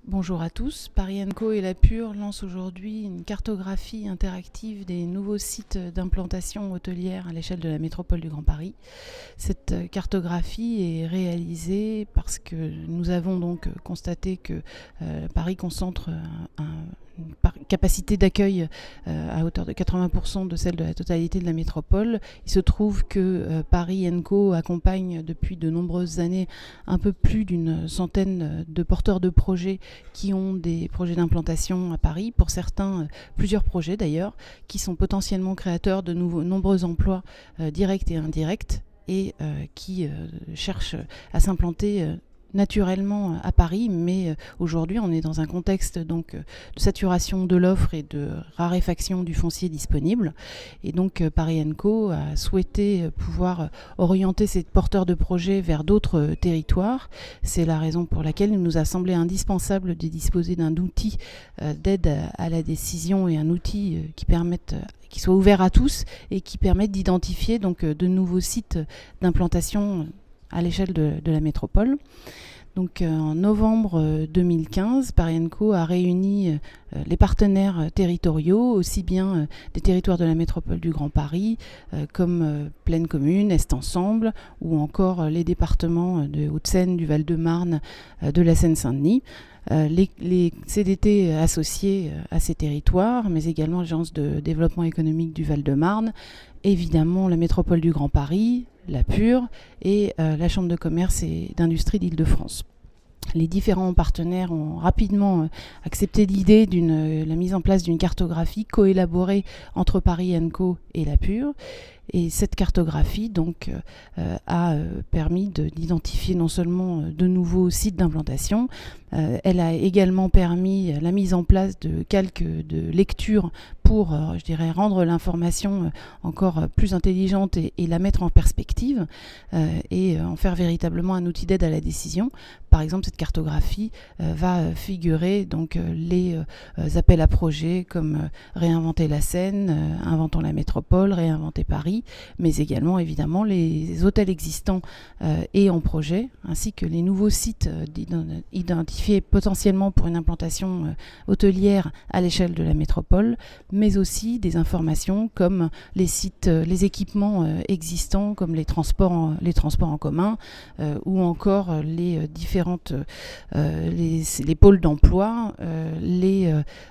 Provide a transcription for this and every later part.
Bonjour à tous. Paris & Co et la Pure lancent aujourd'hui une cartographie interactive des nouveaux sites d'implantation hôtelière à l'échelle de la métropole du Grand Paris. Cette cartographie est réalisée parce que nous avons donc constaté que Paris concentre une capacité d'accueil à hauteur de 80% de celle de la totalité de la métropole. Il se trouve que Paris & Co accompagne depuis de nombreuses années un peu plus d'une centaine de porteurs de projets qui ont des projets d'implantation à Paris, pour certains plusieurs projets d'ailleurs, qui sont potentiellement créateurs de nombreux emplois directs et indirects et qui cherchent à s'implanter naturellement à Paris, mais aujourd'hui on est dans un contexte donc de saturation de l'offre et de raréfaction du foncier disponible, et donc Paris & Co a souhaité pouvoir orienter ses porteurs de projets vers d'autres territoires. C'est la raison pour laquelle il nous a semblé indispensable de disposer d'un outil d'aide à la décision, et un outil qui soit ouvert à tous et qui permette d'identifier donc de nouveaux sites d'implantation à l'échelle de la métropole. Donc en novembre 2015, Paris & Co a réuni les partenaires territoriaux, aussi bien des territoires de la métropole du Grand Paris, comme Plaine Commune, Est Ensemble, ou encore les départements de Hauts-de-Seine, du Val-de-Marne, de la Seine-Saint-Denis. Les CDT associés à ces territoires, mais également l'Agence de développement économique du Val-de-Marne, évidemment la métropole du Grand Paris, la Pure, et la Chambre de commerce et d'industrie d'Île-de-France. Les différents partenaires ont rapidement accepté l'idée de la mise en place d'une cartographie coélaborée entre Paris & Co et la Pure. Et cette cartographie donc a permis d'identifier non seulement de nouveaux sites d'implantation, elle a également permis la mise en place de calques de lecture pour, rendre l'information encore plus intelligente et la mettre en perspective, et en faire véritablement un outil d'aide à la décision. Par exemple, cette cartographie va figurer donc les appels à projets comme Réinventer la Seine, Inventons la métropole, Réinventer Paris, mais également évidemment les hôtels existants et en projet, ainsi que les nouveaux sites identifiés potentiellement pour une implantation hôtelière à l'échelle de la métropole, mais aussi des informations comme les équipements existants, comme les transports en commun, ou encore les pôles d'emploi,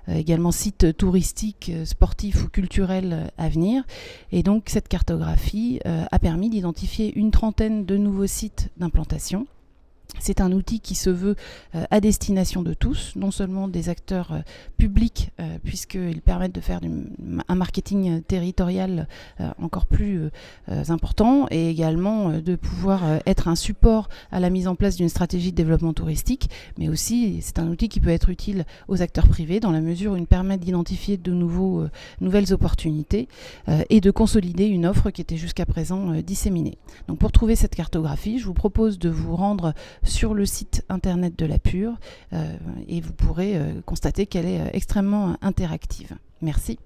également sites touristiques, sportifs ou culturels à venir. Et donc cette cartographie a permis d'identifier une trentaine de nouveaux sites d'implantation. C'est un outil qui se veut à destination de tous, non seulement des acteurs publics, puisqu'ils permettent de faire un marketing territorial encore plus important, et également de pouvoir être un support à la mise en place d'une stratégie de développement touristique, mais aussi c'est un outil qui peut être utile aux acteurs privés dans la mesure où il permet d'identifier de nouvelles opportunités et de consolider une offre qui était jusqu'à présent disséminée. Donc pour trouver cette cartographie, je vous propose de vous rendre sur le site internet de la Pure, et vous pourrez constater qu'elle est extrêmement interactive. Merci.